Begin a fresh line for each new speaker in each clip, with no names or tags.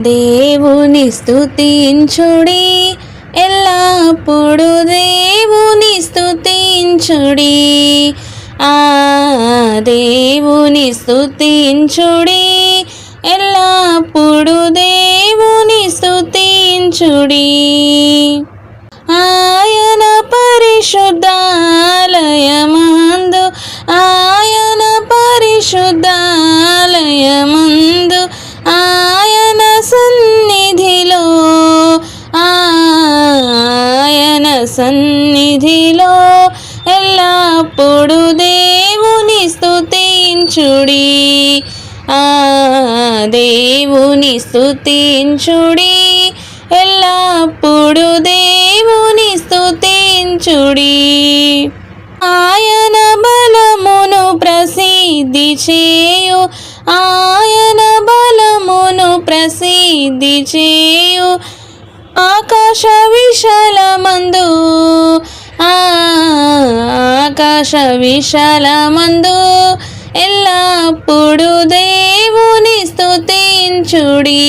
దేవుని స్తుతించుడి, ఎల్లప్పుడు దేవుని స్తుతించుడి. దేవుని స్తుతించుడి, ఎల్లప్పుడు దేవుని స్తుతించుడి. ఆయన పరిశుద్ధాలయమందు, ఆయన పరిశుద్ధాలయమందు, ఆయన సన్నిధిలో, ఆయన సన్నిధిలో ఎల్లప్పుడు దేవుని స్తుతించుడి. దేవుని స్తుతించుడి, ఎల్లప్పుడు దేవుని స్తుతించుడి. ఆయన బలమును ప్రసిద్ధి చేయు, ఆయన బలమును ప్రసిద్ధి చేయు. ఆకాశ విశాలమందు, ఆకాశ విశాలమందు ఎల్లప్పుడు దేవుని స్తుతించుడి.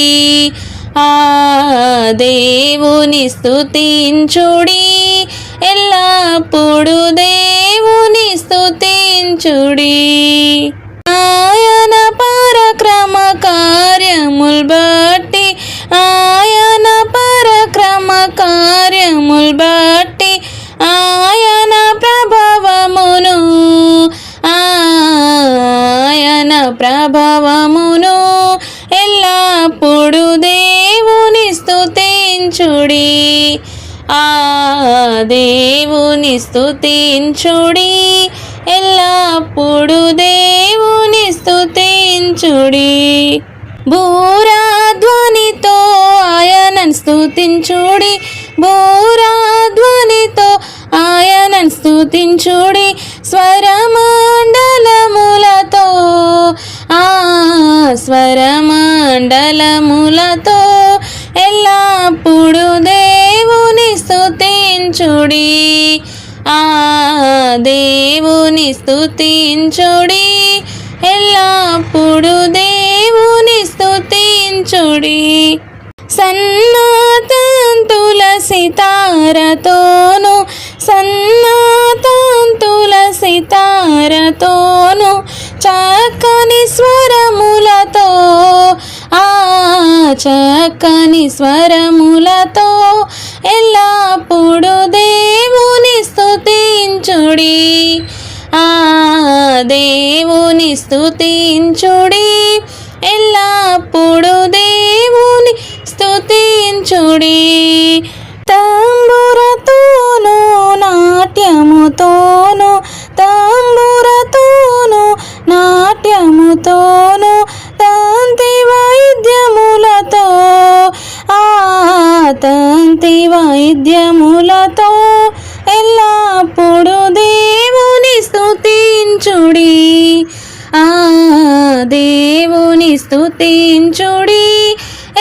దేవుని స్తుతించుడి, ఎల్లప్పుడు దేవుని స్తుతించుడి. ఆయన పరక్రమ కార్యముల్ బట్టి, ఆయన పరక్రమ కార్యముల్ బట్టి, ఆయన ప్రభావమును, ఆయన ప్రభావమును ఎల్లప్పుడు దేవుని స్తుతించుడి. దేవుని స్తుతించుడి, ఎల్లప్పుడు దేవుని స్తుతించుడి. బూరాధ్వనితో ఆయనను స్తుతించుడి, బూరాధ్వనితో ఆయనను స్తుతించుడి. స్వరమండలములతో, స్వరమండలములతో ఎల్లప్పుడు దేవుని స్తుతించుడి. దేవుని స్తుతించుడి, ఎల్లప్పుడు దేవుని స్తుతించుడి. సన్నతంతుల సితారతోను, సన్నతంతుల సితారతోను, చక్కని స్వరములతో, చక్కని స్వరములతో ఎల్లప్పుడు దేవుని స్తుతించుడి. దేవుని స్తుతించుడి, ఎల్లప్పుడు దేవుని స్తుతించుడి. తంబురతోను నాట్యముతోను, తంబురతోను నాట్యముతోను, తంతి వాయిద్యములతో, తంతి వాయిద్యములతో ఎల్లప్పుడు దేవుని స్తుతించుడి. దేవుని స్తుతించుడి,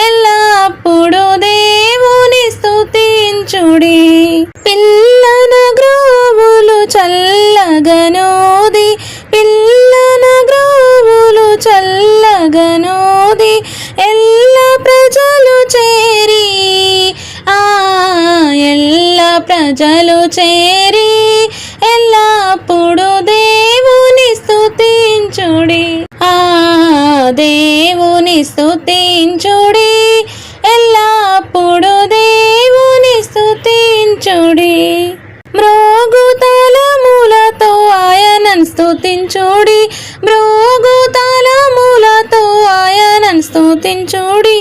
ఎల్లప్పుడు దేవుని స్తుతించుడి. పిల్లన గ్రోవులు చల్లగనోది, పిల్లన గ్రోవులు చల్లగనోది, ఎల్ల ప్రజలు చేరి, ఎల్ల ప్రజలు చేరి ఎల్లప్పుడు దేవుని స్తుతించుడి. దేవుని స్తుతించుడి, ఎల్లప్పుడు దేవుని స్తుతించుడి. మ్రోగుతాళములతో ఆయనను స్తుతించుడి, మ్రోగుతాళములతో ఆయనను స్తుతించుడి.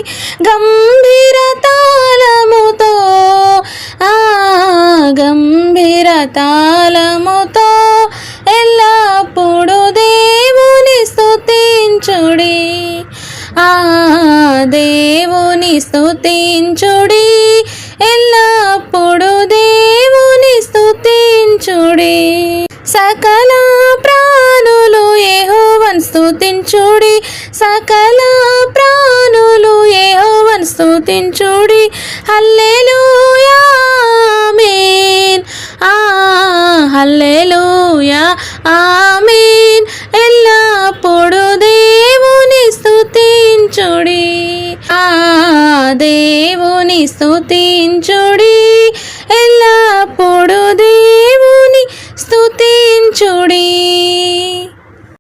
గంభీర తాళముతో, గంభీర తాళముతో ఎల్లప్పుడు దేవుని స్తుతించుడి. దేవుని స్తుతించుడి, ఎల్లప్పుడు దేవుని స్తుతించుడి. సకల ప్రాణులు యెహోవాను స్తుతించుడి, సకల ప్రాణులు యెహోవాను స్తుతించుడి. హల్లెలూయా ఆమేన్, హల్లెలూయా ఆమేన్. ఎల్లప్పుడు దేవుని స్తుతించుడి. దేవుని స్తుతించుడి, ఎల్లప్పుడు దేవుని స్తుతించుడి.